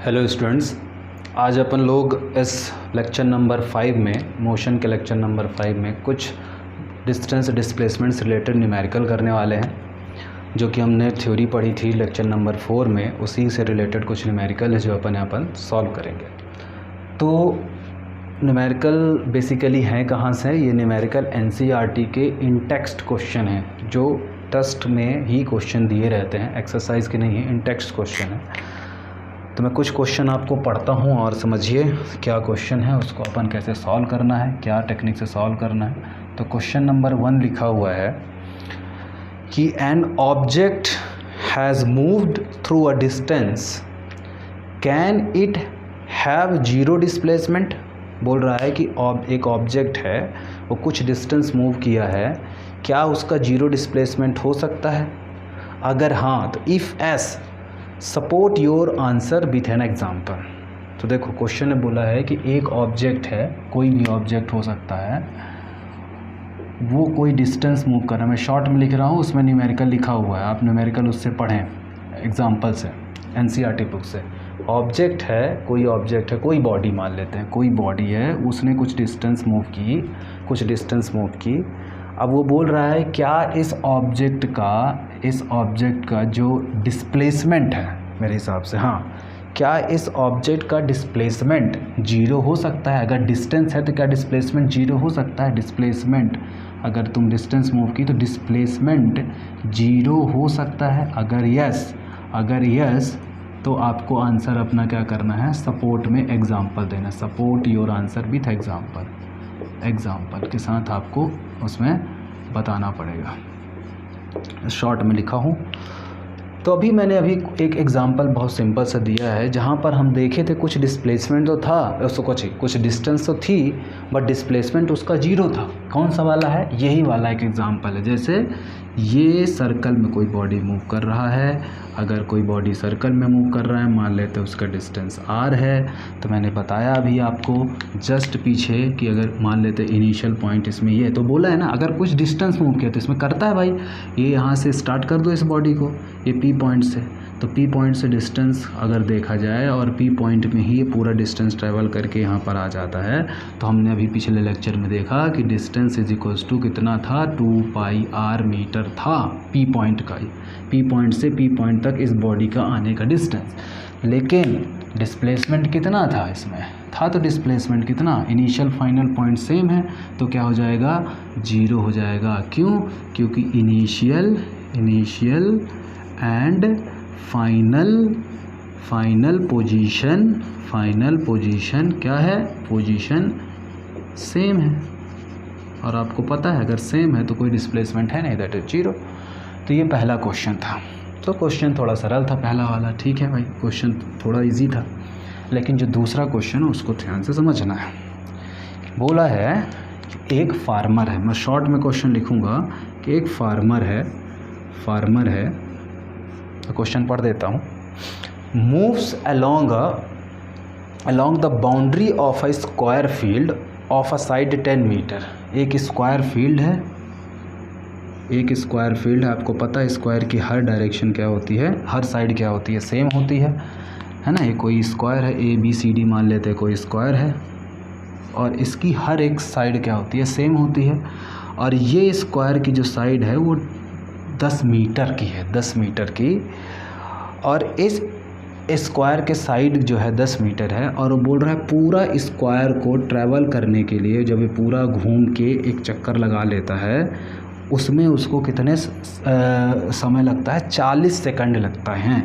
Hello students, आज अपन लोग इस लेक्चर नंबर 5 में मोशन के लेक्चर नंबर 5 में कुछ डिस्टेंस डिस्प्लेसमेंट से रिलेटेड न्यूमेरिकल करने वाले हैं, जो कि हमने थ्योरी पढ़ी थी लेक्चर नंबर 4 में। उसी से रिलेटेड कुछ न्यूमेरिकल है जो अपन सॉल्व करेंगे। तो न्यूमेरिकल बेसिकली हैं कहाँ से? ये न्यूमेरिकल एनसीईआरटी के इन टेक्स्ट क्वेश्चन हैं, जो टेस्ट में ही क्वेश्चन दिए रहते हैं, एक्सरसाइज के नहीं है, इन टेक्स्ट क्वेश्चन है। तो मैं कुछ क्वेश्चन आपको पढ़ता हूँ और समझिए क्या क्वेश्चन है, उसको अपन कैसे सॉल्व करना है, क्या टेक्निक से सॉल्व करना है। तो क्वेश्चन नंबर 1 लिखा हुआ है कि an object has moved through a distance, can it have zero displacement. बोल रहा है कि एक ऑब्जेक्ट है, वो कुछ डिस्टेंस मूव किया है, क्या उसका जीरो डिस्प्लेसमेंट हो सकता है? अगर हाँ तो if S support your answer with an example. तो देखो क्वेश्चन ने बोला है कि एक ऑब्जेक्ट है, कोई भी ऑब्जेक्ट हो सकता है, वो कोई डिस्टेंस मूव कर रहा है। मैं शॉर्ट में लिख रहा हूँ, उसमें न्यूमेरिकल लिखा हुआ है, आप न्यूमेरिकल उससे पढ़ें एग्जाम्पल से, एनसीईआरटी बुक से। ऑब्जेक्ट है, कोई ऑब्जेक्ट है, कोई बॉडी मान लेते हैं, कोई बॉडी है, उसने कुछ डिस्टेंस मूव की। अब वो बोल रहा है क्या इस ऑब्जेक्ट का जो डिस्प्लेसमेंट है, मेरे हिसाब से हाँ, क्या इस ऑब्जेक्ट का डिस्प्लेसमेंट जीरो हो सकता है? अगर डिस्टेंस है तो क्या डिस्प्लेसमेंट जीरो हो सकता है? डिस्प्लेसमेंट, अगर तुम डिस्टेंस मूव की तो डिस्प्लेसमेंट जीरो हो सकता है? अगर यस तो आपको आंसर अपना क्या करना है, सपोर्ट में एग्जाम्पल देना। Support your answer with example के साथ आपको उसमें बताना पड़ेगा। शॉर्ट में लिखा हूँ। तो मैंने एक एग्जांपल बहुत सिंपल सा दिया है, जहाँ पर हम देखे थे कुछ डिस्प्लेसमेंट तो था, उसको कुछ डिस्टेंस तो थी, बट डिस्प्लेसमेंट उसका जीरो था। कौन सा वाला है? यही वाला एक एग्जांपल है। जैसे ये सर्कल में कोई बॉडी मूव कर रहा है, अगर कोई बॉडी सर्कल में मूव कर रहा है, मान लेते हैं उसका डिस्टेंस r है। तो मैंने बताया अभी आपको जस्ट पीछे कि अगर मान लेते इनिशियल पॉइंट इसमें ये, तो बोला है ना अगर कुछ डिस्टेंस मूव किया तो इसमें करता है भाई, ये यहाँ से स्टार्ट कर दो इस बॉडी को, ये P पॉइंट से, तो P पॉइंट से डिस्टेंस अगर देखा जाए और P पॉइंट में ही ये पूरा डिस्टेंस ट्रैवल करके यहाँ पर आ जाता है। तो हमने अभी पिछले लेक्चर में देखा कि डिस्टेंस इज इक्वल्स टू कितना था, 2πr मीटर था P पॉइंट का, P पॉइंट से P पॉइंट तक इस बॉडी का आने का डिस्टेंस। लेकिन डिस्प्लेसमेंट कितना था इसमें? था तो डिस्प्लेसमेंट कितना, इनिशियल फाइनल पॉइंट सेम है, तो क्या हो जाएगा, जीरो हो जाएगा। क्यों? क्योंकि इनिशियल एंड फाइनल पोजीशन क्या है, पोजीशन सेम है। और आपको पता है अगर सेम है तो कोई डिस्प्लेसमेंट है नहीं, दैट इज जीरो। तो ये पहला क्वेश्चन था। तो क्वेश्चन थोड़ा सरल था पहला वाला, ठीक है भाई, क्वेश्चन थोड़ा इजी था। लेकिन जो दूसरा क्वेश्चन है उसको ध्यान से समझना है। बोला है कि एक फार्मर है, मैं शॉर्ट में क्वेश्चन लिखूँगा कि एक फार्मर है, तो क्वेश्चन पढ़ देता हूँ। Moves along the boundary of a square field of a side 10 metre. एक स्क्वायर फील्ड है, आपको पता है स्क्वायर की हर डायरेक्शन क्या होती है, हर साइड क्या होती है, सेम होती है ना। ये कोई स्क्वायर है, ABCD मान लेते हैं, कोई स्क्वायर है और इसकी हर एक साइड क्या होती है, सेम होती है। और ये स्क्वायर की जो साइड है वो 10 मीटर की है, 10 मीटर की। और इस स्क्वायर के साइड जो है 10 मीटर है, और वो बोल रहा है पूरा स्क्वायर को ट्रैवल करने के लिए जब ये पूरा घूम के एक चक्कर लगा लेता है, उसमें उसको कितने समय लगता है, 40 सेकंड लगता है।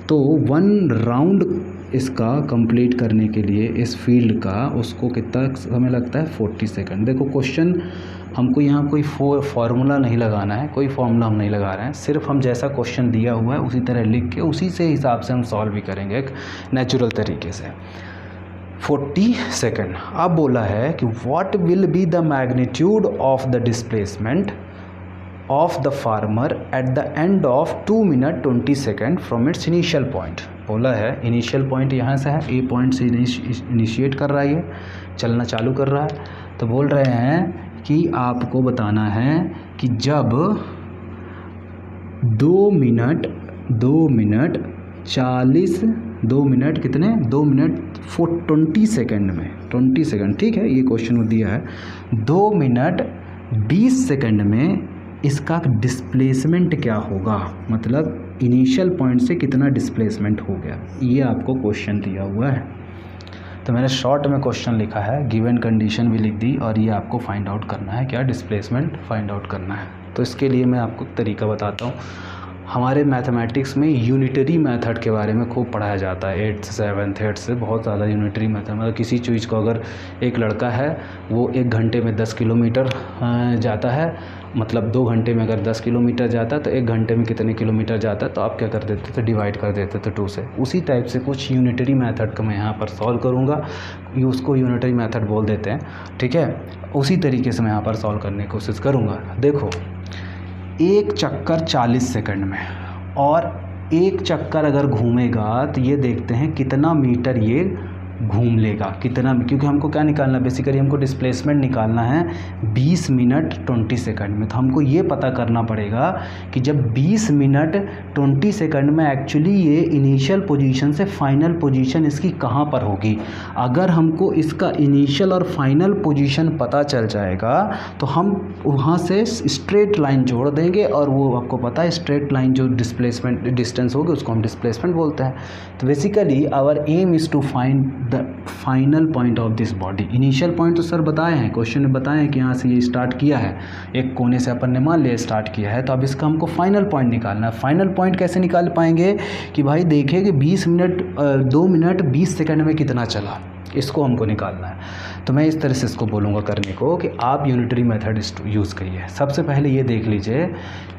तो 1 राउंड इसका कंप्लीट करने के लिए इस फील्ड का उसको कितना समय लगता है, 40 सेकंड। देखो क्वेश्चन हमको यहाँ कोई फार्मूला नहीं लगाना है, कोई फार्मूला हम नहीं लगा रहे हैं, सिर्फ हम जैसा क्वेश्चन दिया हुआ है उसी तरह लिख के उसी से हिसाब से हम सॉल्व भी करेंगे एक नेचुरल तरीके से। 40 सेकंड। अब बोला है कि what will be the magnitude of the displacement of the farmer at the end of 2 minute 20 second from its initial point. बोला है इनिशियल पॉइंट यहाँ से है, A पॉइंट से इनिशिएट कर रहा है, ये चलना चालू कर रहा है। तो बोल रहे हैं कि आपको बताना है कि जब 2 मिनट 40 2 मिनट कितने, 2 मिनट 20 सेकेंड में, 20 सेकेंड, ठीक है, ये क्वेश्चन में दिया है 2 मिनट 20 सेकेंड में इसका डिस्प्लेसमेंट क्या होगा, मतलब इनिशियल पॉइंट से कितना डिस्प्लेसमेंट हो गया, ये आपको क्वेश्चन दिया हुआ है। तो मैंने शॉर्ट में क्वेश्चन लिखा है, गिवन कंडीशन भी लिख दी, और ये आपको फाइंड आउट करना है, क्या डिस्प्लेसमेंट फाइंड आउट करना है। तो इसके लिए मैं आपको तरीका बताता हूँ। हमारे मैथमेटिक्स में यूनिटरी मेथड के बारे में खूब पढ़ाया जाता है, 8th से 7th 8th से बहुत ज़्यादा यूनिटरी मेथड, मतलब किसी चीज़ को अगर एक लड़का है वो 1 घंटे में 10 किलोमीटर जाता है, मतलब 2 घंटे में अगर 10 किलोमीटर जाता है तो 1 घंटे में कितने किलोमीटर जाता है, तो आप क्या कर देते थे, डिवाइड कर देते थे 2 से। उसी टाइप से कुछ यूनिटरी मेथड का मैं यहाँ पर सॉल्व करूँगा, उसको यूनिटरी मेथड बोल देते हैं, ठीक है। उसी तरीके से मैं यहाँ पर सॉल्व करने की कोशिश करूँगा। देखो, एक चक्कर 40 सेकंड में, और एक चक्कर अगर घूमेगा तो ये देखते हैं कितना मीटर ये घूम लेगा, कितना, क्योंकि हमको क्या निकालना है, बेसिकली हमको डिस्प्लेसमेंट निकालना है 20 मिनट 20 सेकंड में। तो हमको ये पता करना पड़ेगा कि जब 20 मिनट 20 सेकंड में एक्चुअली ये इनिशियल पोजीशन से फाइनल पोजीशन इसकी कहाँ पर होगी। अगर हमको इसका इनिशियल और फाइनल पोजीशन पता चल जाएगा तो हम वहाँ से स्ट्रेट लाइन जोड़ देंगे, और वो आपको पता है स्ट्रेट लाइन जो डिस्प्लेसमेंट डिस्टेंस होगी उसको हम डिस्प्लेसमेंट बोलते हैं। तो basically our aim is to find the final point of this body. Initial point तो सर बताए हैं, क्वेश्चन में बताए हैं कि यहाँ से ये स्टार्ट किया है, एक कोने से अपन ने मान लिया स्टार्ट किया है, तो अब इसका हमको फाइनल पॉइंट निकालना है। फाइनल पॉइंट कैसे निकाल पाएंगे कि भाई देखिए कि 2 मिनट 20 सेकंड में कितना चला, इसको हमको निकालना है। तो मैं इस तरह से इसको बोलूँगा करने को कि आप यूनिटरी मेथड यूज़ करिए। सबसे पहले ये देख लीजिए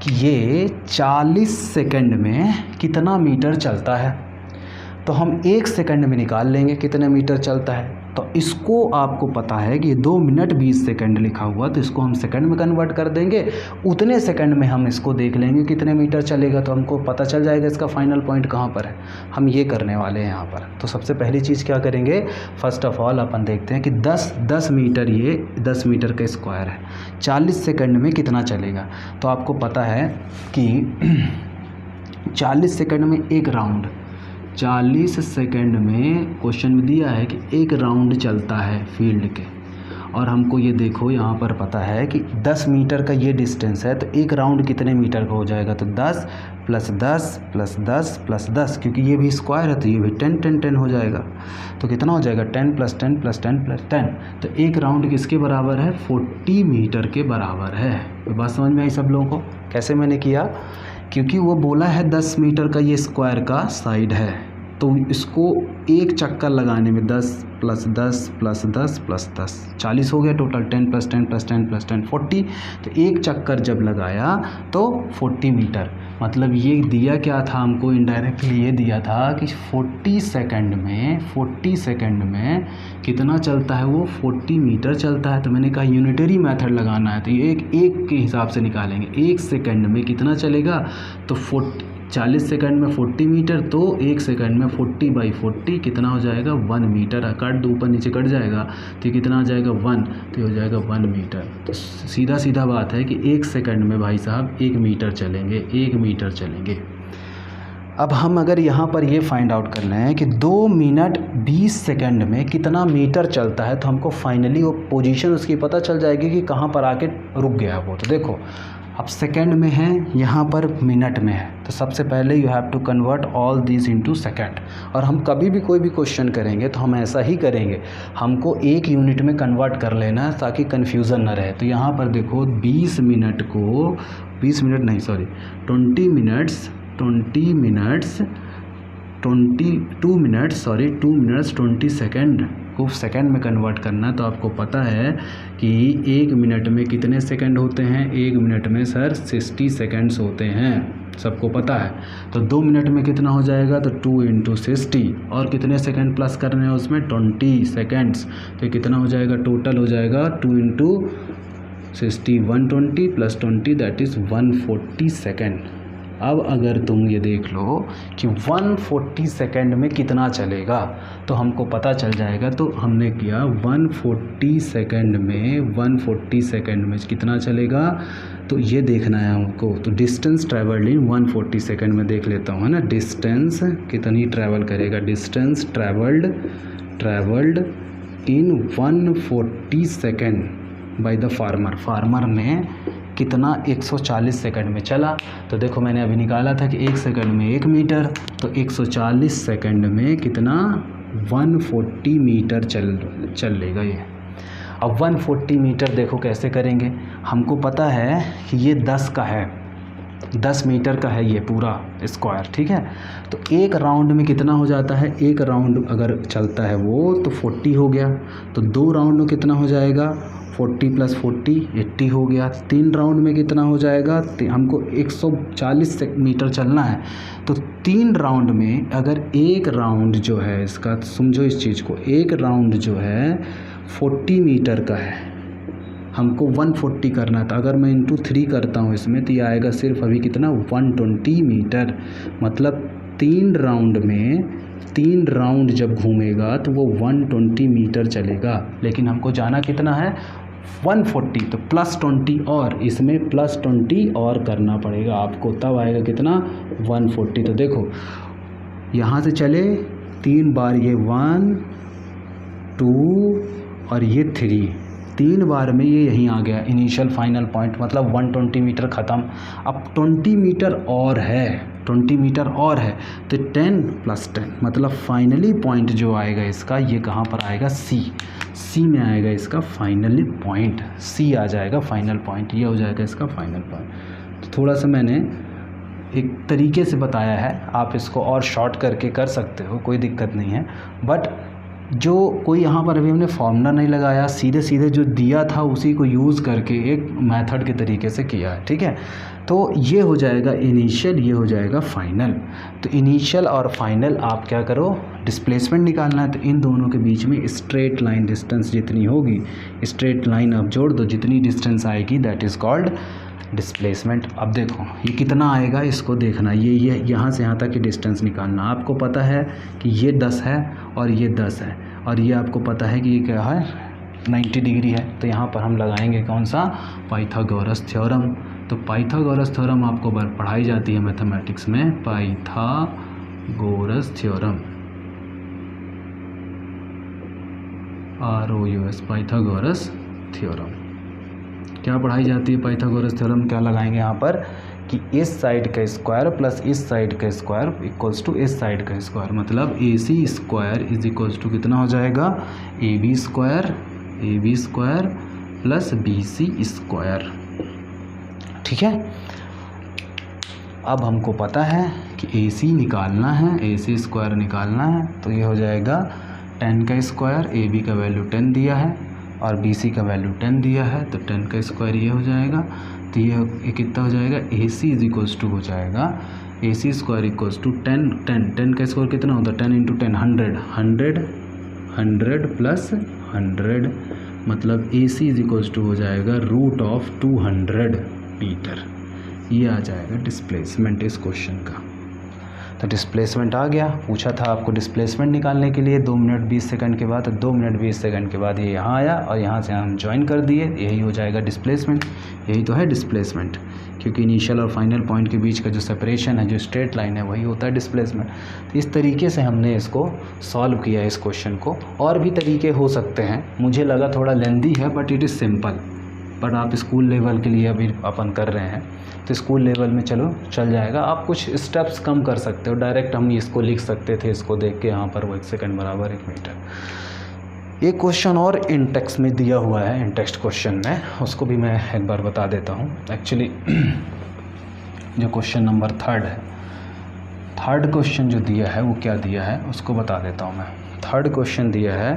कि ये 40 सेकंड में कितना मीटर चलता है, तो हम 1 सेकंड में निकाल लेंगे कितने मीटर चलता है। तो इसको आपको पता है कि 2 मिनट 20 सेकंड लिखा हुआ, तो इसको हम सेकंड में कन्वर्ट कर देंगे, उतने सेकंड में हम इसको देख लेंगे कितने मीटर चलेगा, तो हमको पता चल जाएगा इसका फाइनल पॉइंट कहाँ पर है। हम ये करने वाले हैं यहाँ पर। तो सबसे पहली चीज़ क्या करेंगे, फर्स्ट ऑफ ऑल अपन देखते हैं कि 10 मीटर, ये 10 मीटर का स्क्वायर है, 40 सेकंड में कितना चलेगा। तो आपको पता है कि 40 सेकंड में एक राउंड, 40 सेकंड में क्वेश्चन में दिया है कि एक राउंड चलता है फील्ड के, और हमको ये देखो यहाँ पर पता है कि 10 मीटर का ये डिस्टेंस है, तो एक राउंड कितने मीटर का हो जाएगा, तो 10 + 10 + 10 + 10, क्योंकि ये भी स्क्वायर है तो ये भी 10 10 10 हो जाएगा। तो कितना हो जाएगा, 10 + 10 + 10 + 10। तो एक राउंड किसके बराबर है, 40 मीटर के बराबर है। तो बात समझ में आई सब लोगों को, कैसे मैंने किया, क्योंकि वो बोला है 10 मीटर का ये स्क्वायर का साइड है, तो इसको एक चक्कर लगाने में 10 + 10 + 10 + 10 40 हो गया टोटल, 10 + 10 + 10 + 10 40। तो एक चक्कर जब लगाया तो 40 मीटर, मतलब ये दिया क्या था हमको, इनडायरेक्टली ये दिया था कि 40 सेकंड में कितना चलता है, वो 40 मीटर चलता है। तो मैंने कहा यूनिटरी मेथड लगाना है, तो ये एक के हिसाब से निकालेंगे, 1 सेकंड में कितना चलेगा, तो 40 सेकंड में 40 मीटर, तो 1 सेकंड में 40/40 कितना हो जाएगा, 1 मीटर। काट दो, ऊपर नीचे कट जाएगा, तो कितना आ जाएगा 1, तो ये हो जाएगा 1 मीटर। तो सीधा बात है कि 1 सेकंड में भाई साहब 1 मीटर चलेंगे, 1 मीटर चलेंगे। अब हम अगर यहाँ पर ये फाइंड आउट करना है कि 2 मिनट 20 सेकंड में कितना मीटर चलता है, तो हमको फाइनली वो पोजीशन उसकी पता चल जाएगी कि कहाँ पर आके रुक गया वो। तो देखो, अब सेकंड में है, यहाँ पर मिनट में है, तो सबसे पहले you have to convert all these into second. और हम कभी भी कोई भी क्वेश्चन करेंगे तो हम ऐसा ही करेंगे, हमको एक यूनिट में कन्वर्ट कर लेना है ताकि कन्फ्यूज़न ना रहे। तो यहाँ पर देखो 20 मिनट को 20 मिनट नहीं, सॉरी 20 मिनट्स 2 मिनट्स 20 सेकंड को सेकंड में कन्वर्ट करना। तो आपको पता है कि 1 मिनट में कितने सेकंड होते हैं, 1 मिनट में सर 60 सेकंड्स होते हैं, सबको पता है। तो 2 मिनट में कितना हो जाएगा, तो 2 × 60, और कितने सेकंड प्लस करने हैं उसमें, 20 सेकंड्स। तो कितना हो जाएगा, टोटल हो जाएगा 2 × 60 120 + 20 दैट इज़ 140 सेकंड। अब अगर तुम ये देख लो कि 140 सेकेंड में कितना चलेगा तो हमको पता चल जाएगा। तो हमने किया 140 सेकेंड में कितना चलेगा, तो ये देखना है हमको। तो डिस्टेंस ट्रैवल्ड इन 140 सेकेंड में देख लेता हूँ, है ना। डिस्टेंस कितनी ट्रैवल करेगा, distance travelled in 140 second by the farmer ने कितना 140 सेकंड में चला। तो देखो मैंने अभी निकाला था कि 1 सेकंड में 1 मीटर, तो 140 सेकंड में कितना 140 मीटर चल लेगा ये। अब 140 मीटर देखो कैसे करेंगे, हमको पता है कि ये 10 का है, 10 मीटर का है ये पूरा स्क्वायर, ठीक है। तो एक राउंड में कितना हो जाता है, एक राउंड अगर चलता है वो तो 40 हो गया। तो 2 राउंड में कितना हो जाएगा, 40 + 40 80 हो गया। 3 राउंड में कितना हो जाएगा, हमको 140 मीटर चलना है। तो 3 राउंड में अगर एक राउंड जो है इसका, समझो इस चीज़ को, एक राउंड जो है 40 मीटर का है, हमको 140 करना था। अगर मैं इंटू 3 करता हूँ इसमें तो ये आएगा सिर्फ अभी कितना 120 मीटर। मतलब 3 राउंड जब घूमेगा तो वो 120 मीटर चलेगा। लेकिन हमको जाना कितना है 140, तो +20 और इसमें +20 और करना पड़ेगा आपको, तब आएगा कितना 140। तो देखो यहाँ से चले 3 बार, ये 1 2 और ये 3 बार में ये यहीं आ गया इनिशियल फाइनल पॉइंट, मतलब 120 मीटर ख़त्म। अब 20 मीटर और है, 20 मीटर और है, तो 10 + 10 मतलब फाइनली पॉइंट जो आएगा इसका, ये कहाँ पर आएगा, सी में आएगा इसका फाइनली पॉइंट, सी आ जाएगा फाइनल पॉइंट, ये हो जाएगा इसका फाइनल पॉइंट। तो थोड़ा सा मैंने एक तरीके से बताया है, आप इसको और शॉर्ट करके कर सकते हो, कोई दिक्कत नहीं है। बट जो कोई यहाँ पर अभी हमने फॉर्मूला नहीं लगाया, सीधे जो दिया था उसी को यूज़ करके एक मेथड के तरीके से किया है, ठीक है। तो ये हो जाएगा इनिशियल, ये हो जाएगा फाइनल। तो इनिशियल और फाइनल आप क्या करो, डिस्प्लेसमेंट निकालना है। तो इन दोनों के बीच में स्ट्रेट लाइन डिस्टेंस जितनी होगी, स्ट्रेट लाइन आप जोड़ दो, जितनी डिस्टेंस आएगी दैट इज़ कॉल्ड डिस्प्लेसमेंट। अब देखो ये कितना आएगा, इसको देखना, ये यहाँ से यहाँ तक की डिस्टेंस निकालना। आपको पता है कि ये 10 है और ये 10 है, और ये आपको पता है कि ये क्या है 90 डिग्री है। तो यहाँ पर हम लगाएंगे कौन सा, पाइथागोरस थ्योरम। तो पाइथागोरस थ्योरम आपको पढ़ाई जाती है मैथमेटिक्स में, Pythagoras theorem, ROUS, Pythagoras theorem. क्या पढ़ाई जाती है पाइथागोरस थ्योरम, क्या लगाएंगे यहाँ पर कि इस साइड का स्क्वायर प्लस इस साइड का स्क्वायर इक्वल्स टू इस साइड का स्क्वायर, मतलब AC square is equals to कितना हो जाएगा, AB square plus BC square, ठीक है। अब हमको पता है कि AC निकालना है, AC स्क्वायर निकालना है, तो ये हो जाएगा 10 का स्क्वायर, AB का वैल्यू 10 दिया है और BC का वैल्यू 10 दिया है, तो 10 का स्क्वायर ये हो जाएगा। तो ये कितना हो जाएगा, AC इज इक्वल्स टू हो जाएगा, AC स्क्वायर इक्वल्स टू 10 का स्क्वायर कितना होता है, 10 × 10 100 प्लस 100, मतलब AC इज इक्वल्स टू हो जाएगा √200 मीटर। ये आ जाएगा डिस्प्लेसमेंट इस क्वेश्चन का। तो डिस्प्लेसमेंट आ गया, पूछा था आपको डिस्प्लेसमेंट निकालने के लिए 2 मिनट 20 सेकंड के बाद, तो 2 मिनट 20 सेकंड के बाद ये यहाँ आया और यहाँ से हम ज्वाइन कर दिए, यही हो जाएगा डिस्प्लेसमेंट। यही तो है डिस्प्लेसमेंट, क्योंकि इनिशियल और फाइनल पॉइंट के बीच का जो सेपरेशन है, जो स्ट्रेट लाइन है, वही होता है डिस्प्लेसमेंट। तो इस तरीके से हमने इसको सॉल्व किया इस क्वेश्चन को। और भी तरीके हो सकते हैं, मुझे लगा थोड़ा लेंदी है but it is simple. But आप स्कूल लेवल के लिए अभी अपन कर रहे हैं, तो स्कूल लेवल में चलो चल जाएगा। आप कुछ स्टेप्स कम कर सकते हो, डायरेक्ट हम इसको लिख सकते थे, इसको देख के यहाँ पर वो 1 सेकंड बराबर 1 मीटर। एक क्वेश्चन और इन टेक्स्ट में दिया हुआ है, इन टेक्स्ट क्वेश्चन में, उसको भी मैं एक बार बता देता हूँ। एक्चुअली जो क्वेश्चन नंबर 3 है, थर्ड क्वेश्चन जो दिया है वो क्या दिया है उसको बता देता हूँ मैं। थर्ड क्वेश्चन दिया है,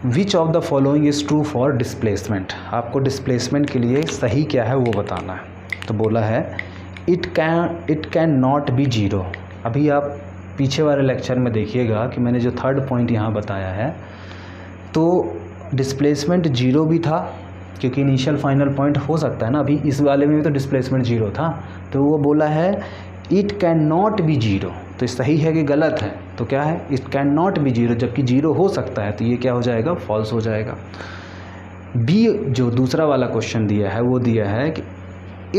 which of the following is true for displacement. आपको डिस्प्लेसमेंट के लिए सही क्या है वो बताना है। तो बोला है इट कैन नॉट बी 0। अभी आप पीछे वाले लेक्चर में देखिएगा कि मैंने जो थर्ड पॉइंट यहाँ बताया है, तो डिस्प्लेसमेंट 0 भी था क्योंकि इनिशियल फाइनल पॉइंट हो सकता है ना, अभी इस वाले में भी तो डिस्प्लेसमेंट 0 था, तो वो बोला है इट कैन नॉट बी 0, तो सही है कि गलत है? तो क्या है, इट कैन नॉट बी 0, जबकि 0 हो सकता है, तो ये क्या हो जाएगा, फॉल्स हो जाएगा। बी जो दूसरा वाला क्वेश्चन दिया है वो दिया है कि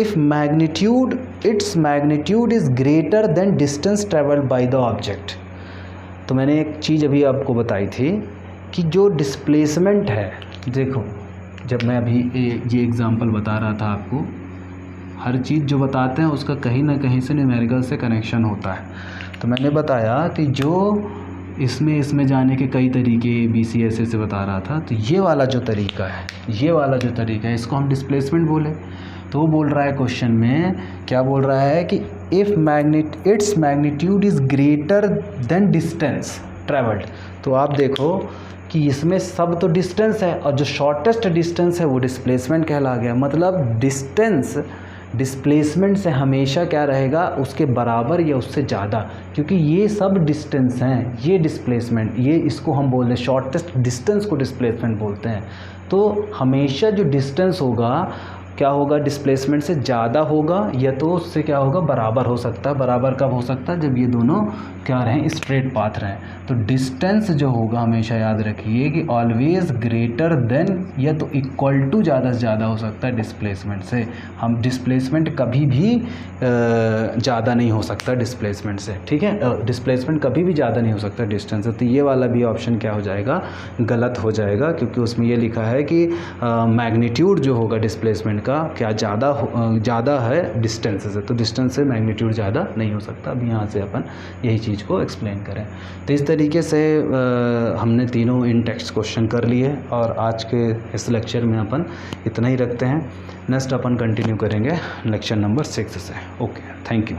if magnitude its magnitude is greater than distance travelled by the object. तो मैंने एक चीज़ अभी आपको बताई थी कि जो डिस्प्लेसमेंट है, देखो जब मैं अभी ये एग्ज़ाम्पल बता रहा था आपको, हर चीज़ जो बताते हैं उसका कहीं ना कहीं से न्यूमेरिकल से कनेक्शन होता है। तो मैंने बताया कि जो इसमें जाने के कई तरीके BCSA से बता रहा था, तो ये वाला जो तरीका है इसको हम डिस्प्लेसमेंट बोले। तो वो बोल रहा है क्वेश्चन में, क्या बोल रहा है कि if its magnitude is greater than distance travelled. तो आप देखो कि इसमें सब तो डिस्टेंस है, और जो शॉर्टेस्ट डिस्टेंस है वो डिस्प्लेसमेंट कहला गया। मतलब डिस्टेंस डिस्प्लेसमेंट से हमेशा क्या रहेगा, उसके बराबर या उससे ज़्यादा, क्योंकि ये सब डिस्टेंस हैं, ये डिस्प्लेसमेंट, ये इसको हम बोल रहे हैं शॉर्टेस्ट डिस्टेंस को डिस्प्लेसमेंट बोलते हैं। तो हमेशा जो डिस्टेंस होगा क्या होगा, डिस्प्लेसमेंट से ज़्यादा होगा या तो उससे क्या होगा, बराबर हो सकता है। बराबर कब हो सकता है, जब ये दोनों क्या रहें, स्ट्रेट पाथ रहें। तो डिस्टेंस जो होगा हमेशा याद रखिए कि ऑलवेज ग्रेटर देन या तो इक्वल टू ज़्यादा से ज़्यादा हो सकता है डिस्प्लेसमेंट से। हम डिस्प्लेसमेंट कभी भी ज़्यादा नहीं हो सकता डिस्प्लेसमेंट से, ठीक है, डिस्प्लेसमेंट कभी भी ज़्यादा नहीं हो सकता डिस्टेंस से। तो ये वाला भी ऑप्शन क्या हो जाएगा, गलत हो जाएगा, क्योंकि उसमें ये लिखा है कि मैग्नीट्यूड जो होगा डिस्प्लेसमेंट का क्या ज़्यादा है डिस्टेंस से, तो डिस्टेंस से मैग्नीट्यूड ज़्यादा नहीं हो सकता। अब यहाँ से अपन यही चीज़ को एक्सप्लेन करें। तो इस तरीके से हमने तीनों इन टेक्स्ट क्वेश्चन कर लिए, और आज के इस लेक्चर में अपन इतना ही रखते हैं। नेक्स्ट अपन कंटिन्यू करेंगे लेक्चर नंबर 6 से। Okay, thank you.